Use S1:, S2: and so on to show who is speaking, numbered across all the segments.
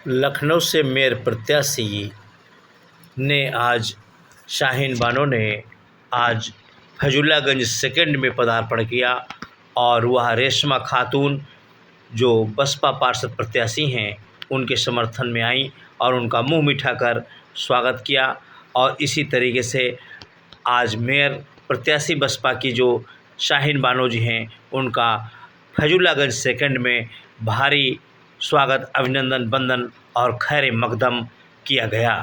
S1: लखनऊ से मेयर प्रत्याशी ने आज शाहीन बानो ने आज फैजुल्लागंज सेकंड में पदार्पण किया और वह रेशमा खातून जो बसपा पार्षद प्रत्याशी हैं उनके समर्थन में आई और उनका मुंह मीठा कर स्वागत किया। और इसी तरीके से आज मेयर प्रत्याशी बसपा की जो शाहीन बानो जी हैं उनका फैजुल्लागंज सेकंड में भारी स्वागत, अभिनंदन, वंदन और खैर मकदम किया गया।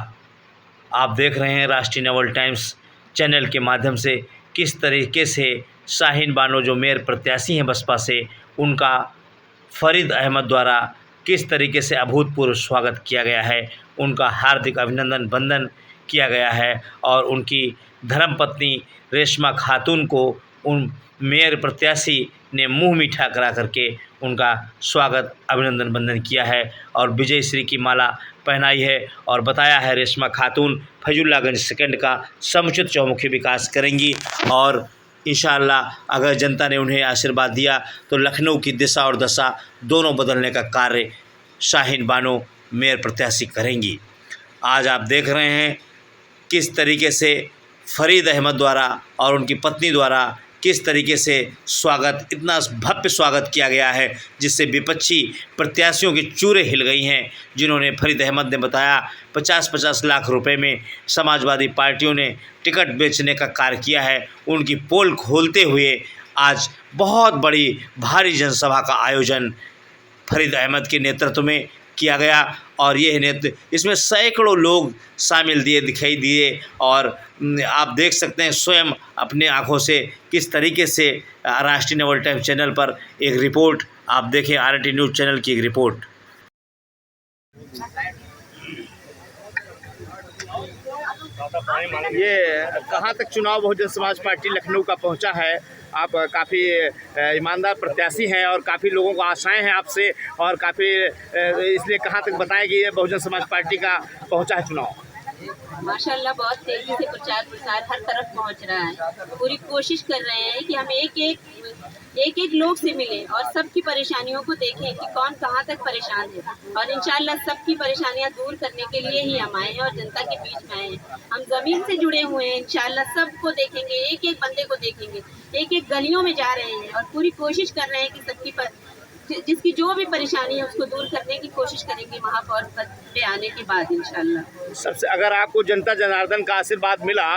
S1: आप देख रहे हैं राष्ट्रीय नवल टाइम्स चैनल के माध्यम से किस तरीके से शाहीन बानो जो मेयर प्रत्याशी हैं बसपा से, उनका फरीद अहमद द्वारा किस तरीके से अभूतपूर्व स्वागत किया गया है, उनका हार्दिक अभिनंदन वंदन किया गया है और उनकी धर्मपत्नी रेशमा खातून को उन मेयर प्रत्याशी ने मुंह मीठा करा करके उनका स्वागत, अभिनंदन वंदन किया है और विजय श्री की माला पहनाई है और बताया है रेशमा खातून फैजुल्लागंज सेकंड का समुचित चौमुखी विकास करेंगी और इंशाअल्लाह अगर जनता ने उन्हें आशीर्वाद दिया तो लखनऊ की दिशा और दशा दोनों बदलने का कार्य शाहीन बानो मेयर प्रत्याशी करेंगी। आज आप देख रहे हैं किस तरीके से फरीद अहमद द्वारा और उनकी पत्नी द्वारा किस तरीके से स्वागत, इतना भव्य स्वागत किया गया है जिससे विपक्षी प्रत्याशियों की चूरें हिल गई हैं। जिन्होंने फरीद अहमद ने बताया 50-50 लाख रुपए में समाजवादी पार्टियों ने टिकट बेचने का कार्य किया है। उनकी पोल खोलते हुए आज बहुत बड़ी भारी जनसभा का आयोजन फरीद अहमद के नेतृत्व में किया गया और यह नेतृत्व इसमें सैकड़ों लोग शामिल दिखाई दिए और आप देख सकते हैं स्वयं अपने आँखों से किस तरीके से राष्ट्रीय नवल टाइम्स चैनल पर एक रिपोर्ट आप देखें, RT न्यूज़ चैनल की एक रिपोर्ट।
S2: ये कहाँ तक चुनाव बहुजन समाज पार्टी लखनऊ का पहुंचा है। आप काफ़ी ईमानदार प्रत्याशी हैं और काफ़ी लोगों को आशाएं हैं आपसे और काफ़ी इसलिए कहाँ तक बताएं कि ये बहुजन समाज पार्टी का पहुंचा है चुनाव।
S3: माशाल्लाह बहुत तेजी से प्रचार प्रसार हर तरफ पहुंच रहा है। पूरी कोशिश कर रहे हैं कि हम एक एक लोग से मिलें और सबकी परेशानियों को देखें कि कौन कहां तक परेशान है और इंशाल्लाह सबकी परेशानियां दूर करने के लिए ही हम आए हैं और जनता के बीच में आए हैं। हम ज़मीन से जुड़े हुए हैं, इंशाल्लाह सबको देखेंगे, एक एक बंदे को देखेंगे, एक एक गलियों में जा रहे हैं और पूरी कोशिश कर रहे हैं कि सबकी जिसकी जो भी परेशानी है उसको दूर करने की कोशिश करेंगे महापौर पद पे आने के बाद इंशाल्लाह।
S2: सबसे अगर आपको जनता जनार्दन का आशीर्वाद मिला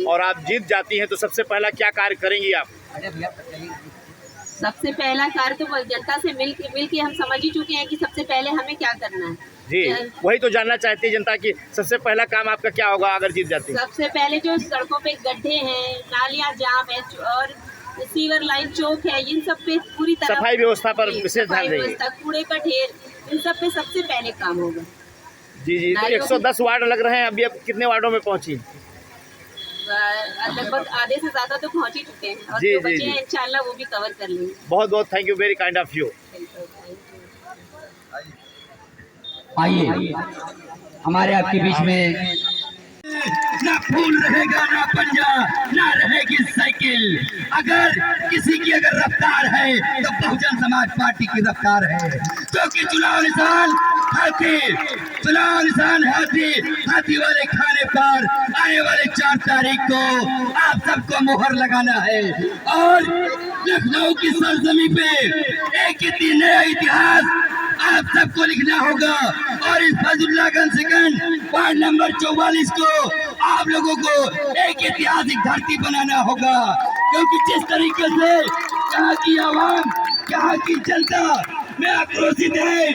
S2: और आप जीत जाती हैं तो सबसे पहला क्या कार्य करेंगी आप?
S3: सबसे पहला कार्य तो जनता से मिल के हम समझ ही चुके हैं कि सबसे पहले हमें क्या करना है।
S2: जी, वही तो जानना चाहती है जनता की सबसे पहला काम आपका क्या होगा अगर जीत जाती है?
S3: सबसे पहले जो सड़कों पे गड्ढे हैं, नालियाँ जाम है और सीवर लाइन चौक है, इन सब पे पूरी तरह
S2: सफाई व्यवस्था पर विशेष ध्यान देंगे।
S3: कूड़े का ढेर, इन सब पे सबसे पहले काम होगा।
S2: जी जी, तो 110 वार्ड लग रहे हैं, अभी अब कितने वार्डों में पहुंची?
S3: लगभग आधे से ज्यादा तो पहुंच ही चुके हैं और जो बचे हैं इंशाल्लाह वो भी कवर कर लेंगे।
S2: बहुत बहुत thank you, very kind of you.
S4: आइए हमारे आपके बीच में ना फूल रहेगा ना पंजा ना रहेगी साइकिल। अगर किसी की अगर रफ्तार है तो बहुजन समाज पार्टी की रफ्तार है, क्योंकि चुनाव निशान हाथी, चुनाव निशान हाथी, हाथी वाले खाने पर आने वाले 4 तारीख को आप सबको मोहर लगाना है और लखनऊ की सरजमी पे एक ही नया इतिहास आप सबको लिखना होगा और इस फैजुल्लागंज सेकंड वार्ड नंबर 44 को आप लोगों को एक ऐतिहासिक धरती बनाना होगा, क्योंकि जिस तरीके से यहाँ की आवाम, यहाँ की जनता में आक्रोशित है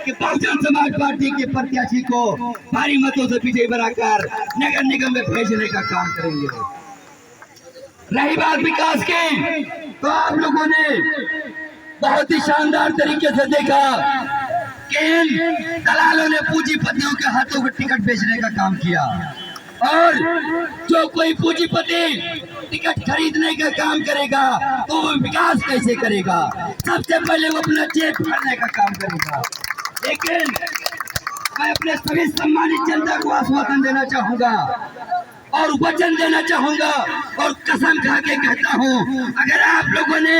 S4: कि बहुजन समाज पार्टी के प्रत्याशी को भारी मतों से विजयी बनाकर नगर निगम में भेजने का काम करेंगे। रही बात विकास की, तो आप लोगों ने बहुत ही शानदार तरीके से देखा कि दलालों ने पूंजीपतियों के हाथों में टिकट बेचने का काम किया और जो कोई पूंजीपति टिकट खरीदने का काम करेगा तो वो विकास कैसे करेगा? सबसे पहले वो अपना जेब भरने का काम करेगा। लेकिन मैं अपने सभी सम्मानित जनता को आश्वासन देना चाहूंगा और वचन देना चाहूंगा और कसम खा के कहता हूं, अगर आप लोगों ने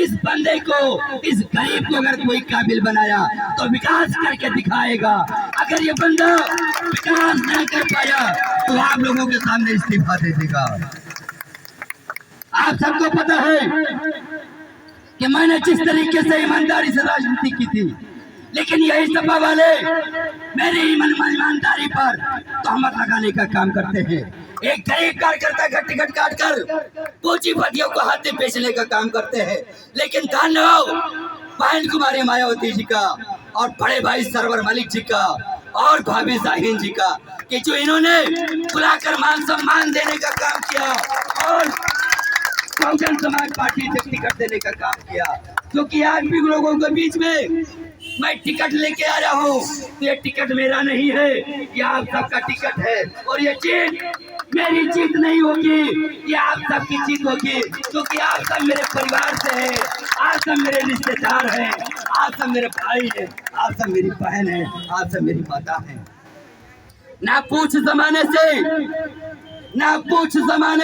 S4: इस बंदे को, इस गरीब को अगर कोई काबिल बनाया तो विकास करके दिखाएगा। अगर ये बंदा विकास न कर पाया तो आप लोगों के सामने इस्तीफा दे देगा। आप सबको पता है कि मैंने जिस तरीके से ईमानदारी से राजनीति की थी, लेकिन यही सपा वाले मेरी ईमानदारी पर तहमत लगाने का काम करते हैं। एक गरीब कार्यकर्ता का टिकट काटकर पूंजीपतियों को हाथे बेचने का काम करते हैं। लेकिन धन्यवाद बहन कुमारी मायावती जी का और बड़े भाई सरवर मलिक जी का और भाभी शाहीन जी का कि जो इन्होंने बुलाकर मान सम्मान देने का काम किया और बहुजन समाज पार्टी से टिकट देने का काम किया। क्योंकि आज भी लोगों के बीच में मैं टिकट लेके आ रहा हूँ, तो ये टिकट मेरा नहीं है, ये आप सबका टिकट है। और ये जीत मेरी जीत नहीं होगी, ये आप सबकी जीत होगी। क्योंकि आप सब मेरे परिवार से हैं, आप सब मेरे रिश्तेदार हैं, आप सब मेरे भाई हैं, आप सब मेरी बहन है, आप सब मेरी माता है। ना पूछ जमाने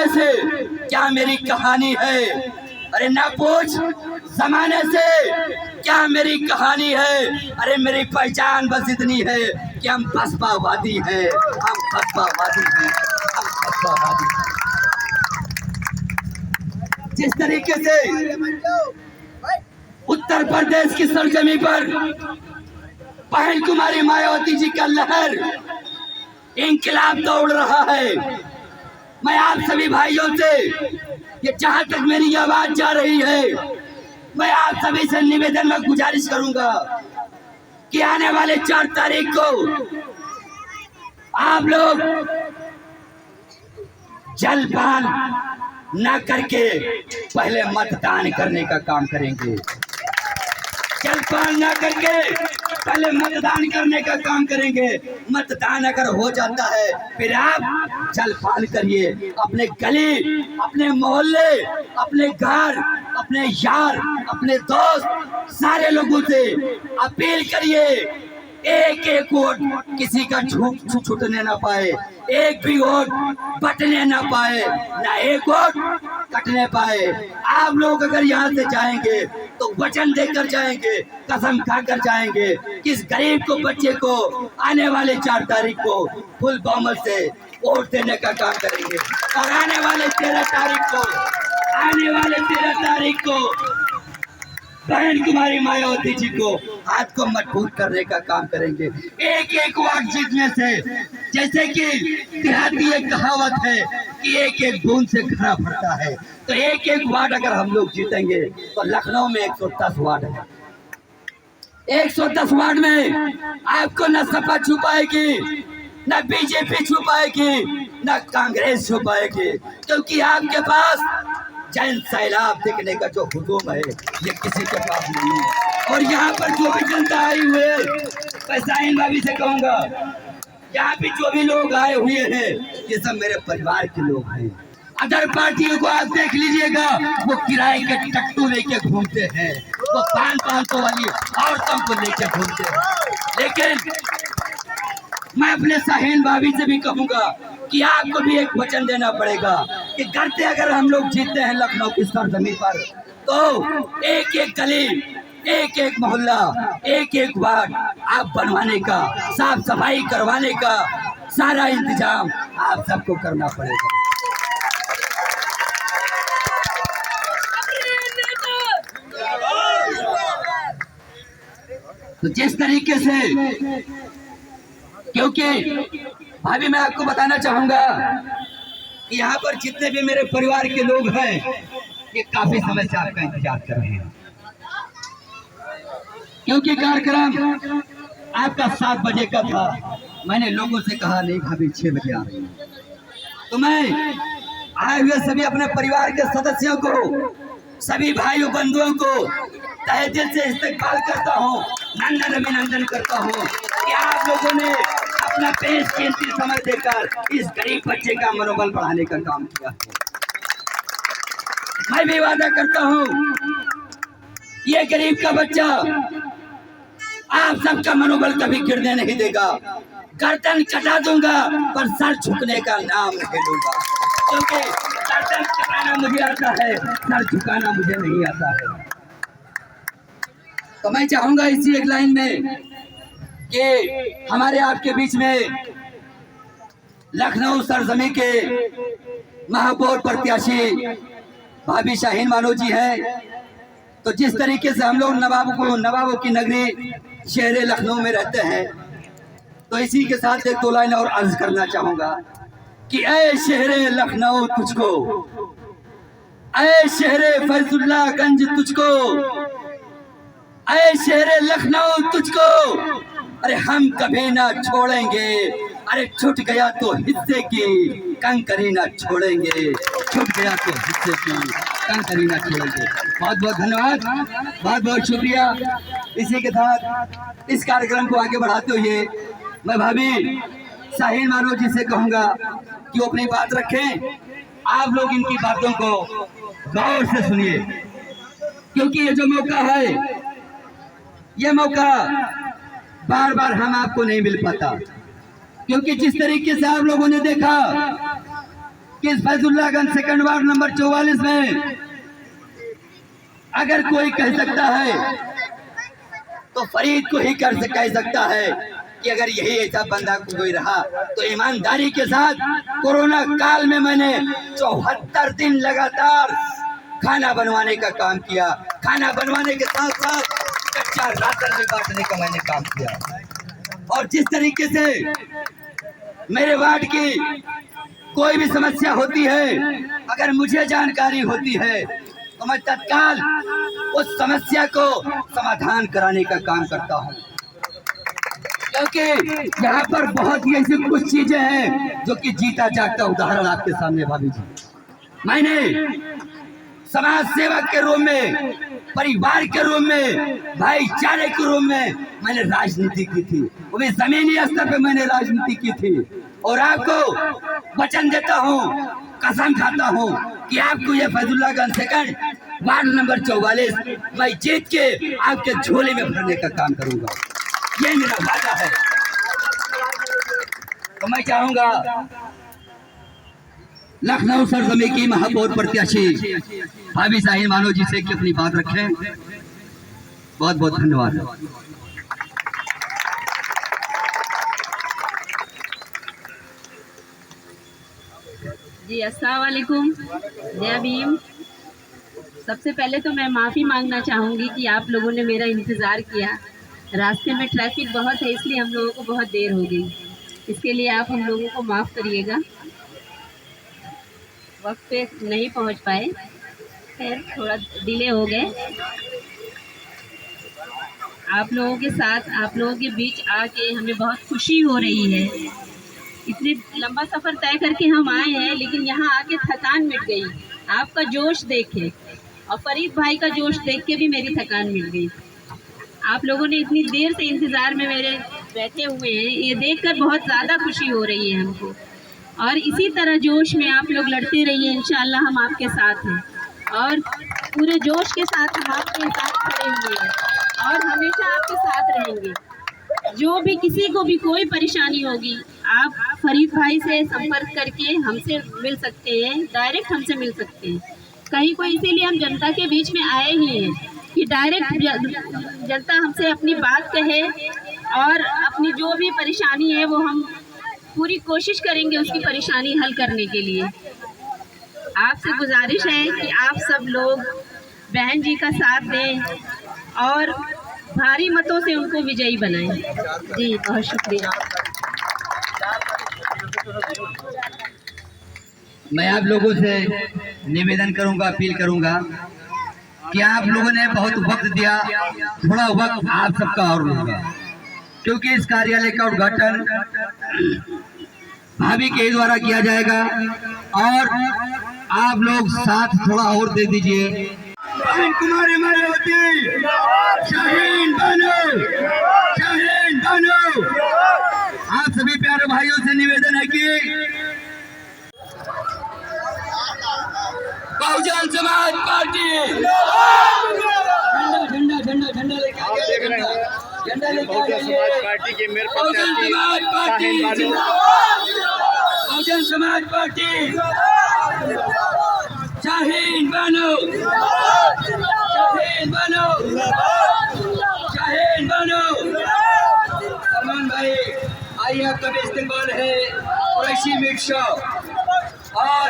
S4: से क्या मेरी कहानी है, अरे ना पूछ जमाने से क्या मेरी कहानी है। अरे मेरी पहचान बस इतनी है कि हम बसपावादी हैं, हम बसपावादी हैं, हम बसपावादी हैं। जिस तरीके से उत्तर प्रदेश की सरजमी पर बहन कुमारी मायावती जी का लहर इंकलाब दौड़ रहा है, मैं आप सभी भाइयों से ये जहां तक मेरी आवाज जा रही है, मैं आप सभी से निवेदन में गुजारिश करूंगा कि आने वाले 4 तारीख को आप लोग जलपान न करके पहले मतदान करने का काम करेंगे। जलपान न करके पहले मतदान करने का काम करेंगे। मतदान अगर हो जाता है फिर आप जलपान करिए। अपने गली, अपने मोहल्ले, अपने घर, अपने यार, अपने दोस्त, सारे लोगों से अपील करिए, एक एक वोट किसी का छूटने ना पाए, एक भी वोट बटने ना पाए, ना एक वोट कटने पाए। आप लोग अगर यहाँ से जाएंगे तो वचन देकर जाएंगे, कसम खाकर जाएंगे कि इस गरीब को, बच्चे को आने वाले 4 तारीख को फुल बहुमत से वोट देने का काम करेंगे। और आने वाले 13 तारीख को बहन कुमारी मायावती जी को हाथ को मजबूत करने का काम करेंगे। एक एक वार्ड जीतने से, जैसे कि देहाती एक कहावत है कि एक एक बूंद से घड़ा भरता है, तो एक एक वार्ड अगर हम लोग जीतेंगे तो लखनऊ में 110 वार्ड है। 110 वार्ड में आपको न सपा छुपाएगी, न बीजेपी छुपाएगी, न कांग्रेस छुपाएगी, क्योंकि आपके पास जन सैलाब देखने का जो हुजूम है ये किसी के पास नहीं है। और यहाँ पर जो भी जनता आई हुई है, मैं शाहीन भाभी से कहूँगा, यहाँ पे जो भी लोग आए हुए हैं ये सब मेरे परिवार के लोग हैं। अदर पार्टियों को आप देख लीजिएगा, वो किराए के टट्टू लेके घूमते हैं, वो 500 वाली औरतों को लेके घूमते हैं। लेकिन मैं अपने शाहीन भाभी से भी कहूँगा कि आपको भी एक वचन देना पड़ेगा कि करते अगर हम लोग जीतते हैं लखनऊ की सरजमी पर, तो एक एक गली, एक एक मोहल्ला, एक एक वार्ड आप बनवाने का, साफ सफाई करवाने का सारा इंतजाम आप सबको करना पड़ेगा। तो जिस तरीके से, क्योंकि भाभी मैं आपको बताना चाहूंगा कि यहाँ पर जितने भी मेरे परिवार के लोग हैं ये काफी समय से आपका इंतजार कर रहे हैं, क्योंकि कार्यक्रम आपका 7 बजे का था। मैंने लोगों से कहा नहीं भाभी 6 बजे आ रही है, तो मैं आए हुए सभी अपने परिवार के सदस्यों को, सभी भाइयों बंधुओं को तहे दिल से इस्तकबाल करता हूँ, नंदन अभिनंदन करता हूँ कि आप लोगों ने अपना बेशकीमती समय देकर इस गरीब बच्चे का मनोबल बढ़ाने का काम किया है। मैं भी वादा करता हूँ ये गरीब का बच्चा आप सबका मनोबल कभी गिरने नहीं देगा। गर्दन कटा दूंगा पर सर झुकने का नाम नहीं लूंगा, क्योंकि गर्दन कटाना मुझे आता है, सर झुकाना मुझे नहीं आता है। तो मैं चाहूंगा इसी एक लाइन में कि हमारे आपके बीच में लखनऊ सरजमी के महापौर प्रत्याशी भाभी शाहीन बानो जी हैं। तो जिस तरीके से हम लोग नवाबों की नगरी शहर लखनऊ में रहते हैं, तो इसी के साथ एक दो लाइन और अर्ज करना चाहूंगा कि ऐ शहर लखनऊ तुझको, ऐ शहर फैजुल्लागंज तुझको, ऐ शहर लखनऊ तुझको, अरे हम कभी ना छोड़ेंगे, अरे छूट गया तो हिस्से की कंकरी ना छोड़ेंगे, छूट गया तो हिस्से की कंकरी ना छोड़ेंगे। बहुत बहुत धन्यवाद, बहुत बहुत शुक्रिया। इसी के साथ इस कार्यक्रम को आगे बढ़ाते हुए मैं भाभी शाहीन बानो जी से कहूंगा कि वो अपनी बात रखें। आप लोग इनकी बातों को गौर से सुनिए, क्योंकि ये जो मौका है, ये मौका बार बार हम आपको नहीं मिल पाता। क्योंकि जिस तरीके से आप लोगों ने देखा कि इस फैजुल्लागंज सेकंड वार्ड नंबर 44 में अगर कोई कह सकता है तो फरीद को ही कह सकता है कि अगर यही ऐसा बंदा कोई रहा तो ईमानदारी के साथ कोरोना काल में मैंने 74 दिन लगातार खाना बनवाने का काम किया। खाना बनवाने के साथ साथ कच्चा राशन भी बांटने का मैंने काम किया। और जिस तरीके से मेरे वार्ड की कोई भी समस्या होती है, अगर मुझे जानकारी होती है तो मैं तत्काल उस समस्या को समाधान कराने का काम करता हूं। क्योंकि यहाँ पर बहुत ही ऐसी कुछ चीजें हैं जो कि जीता जागता उदाहरण आपके सामने भाभी जी, मैंने समाज सेवक के रूप में, परिवार के रूप में, भाईचारे के रूप में मैंने राजनीति की थी, वो भी जमीनी स्तर पे मैंने राजनीति की थी। और आपको वचन देता हूँ, कसम खाता हूँ कि आपको ये फैजुल्लागंज सेकंड वार्ड नंबर 44 मैं जीत के आपके झोले में भरने का काम करूंगा, ये मेरा वादा है। तो मैं चाहूंगा लखनऊ सरजमी की महापौर प्रत्याशी भाभी शाहीन बानो जी से कि अपनी बात रखें। बहुत बहुत धन्यवाद।
S3: जी अस्सलाम वालेकुम, जय भीम। सबसे पहले तो मैं माफ़ी मांगना चाहूँगी कि आप लोगों ने मेरा इंतज़ार किया। रास्ते में ट्रैफिक बहुत है, इसलिए हम लोगों को बहुत देर हो गई। इसके लिए आप हम लोगों को माफ़ करिएगा, वक्त पे नहीं पहुंच पाए, खैर थोड़ा डिले हो गए। आप लोगों के साथ, आप लोगों के बीच आके हमें बहुत खुशी हो रही है। इतने लंबा सफ़र तय करके हम आए हैं, लेकिन यहाँ आके थकान मिट गई। आपका जोश देखे और फरीद भाई का जोश देख के भी मेरी थकान मिट गई। आप लोगों ने इतनी देर से इंतज़ार में मेरे बैठे हुए हैं, ये देखकर बहुत ज़्यादा खुशी हो रही है हमको। और इसी तरह जोश में आप लोग लड़ते रहिए, इंशाअल्लाह हम आपके साथ हैं और पूरे जोश के साथ हम आपके साथ खड़े हुए हैं और हमेशा आपके साथ रहेंगे। जो भी किसी को भी कोई परेशानी होगी, आप फरीद भाई से संपर्क करके हमसे मिल सकते हैं, डायरेक्ट हमसे मिल सकते हैं। कहीं कोई, इसीलिए हम जनता के बीच में आए ही हैं कि डायरेक्ट जनता हमसे अपनी बात कहे और अपनी जो भी परेशानी है वो हम पूरी कोशिश करेंगे उसकी परेशानी हल करने के लिए। आपसे गुजारिश है कि आप सब लोग बहन जी का साथ दें और भारी मतों से उनको विजयी बनाएं। जी बहुत शुक्रिया।
S4: मैं आप लोगों से निवेदन करूंगा, अपील करूंगा कि आप लोगों ने बहुत वक्त दिया, थोड़ा वक्त आप सबका और होगा, क्योंकि इस कार्यालय का उद्घाटन भाभी के द्वारा किया जाएगा और आप लोग साथ थोड़ा और दे दीजिए। कुमारी मायावती, शाहीन बानो, शाहीन बानो। आप सभी प्यारे भाइयों से निवेदन है कि बहुजन समाज पार्टी झंडा झंडा झंडा लेके झंडा लेके
S2: बहुजन समाज पार्टी के mayor
S4: Bahujan Samaj party, Bahujan Samaj party, Shaheen Bano, Shaheen Bano, Shaheen Bano. आइए आपका भी इस्तेमाल है कुरैशी मीट शॉप और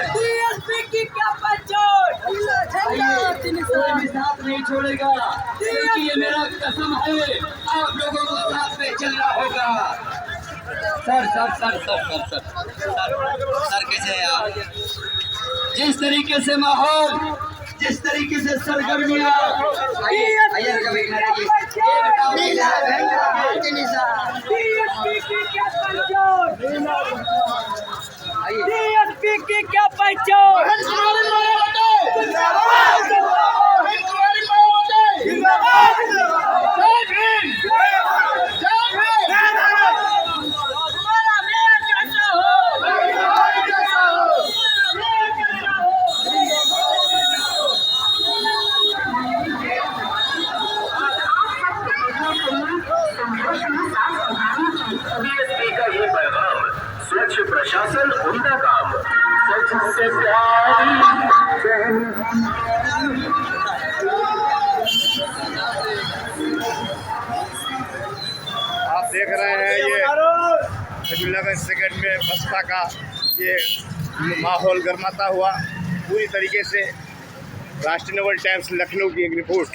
S5: की क्या पहचान
S4: कोई भी साथ नहीं छोड़ेगा क्योंकि ये मेरा कसम है आप लोगों को साथ में चलना होगा। Sir sir sir sir sir sir sir sir कैसे हैं आप? जिस तरीके से माहौल, जिस तरीके से सरगर्मियाँ आइए
S5: DSP की क्या पहचान
S6: DSP का ये पैगाम, स्वच्छ प्रशासन उनका काम, स्वच्छ से प्यारी
S2: आप देख रहे हैं ये फैजुल्लागंज सेकंड में बसपा का ये माहौल गर्माता हुआ पूरी तरीके से। राष्ट्रीय नवल टाइम्स लखनऊ की एक रिपोर्ट।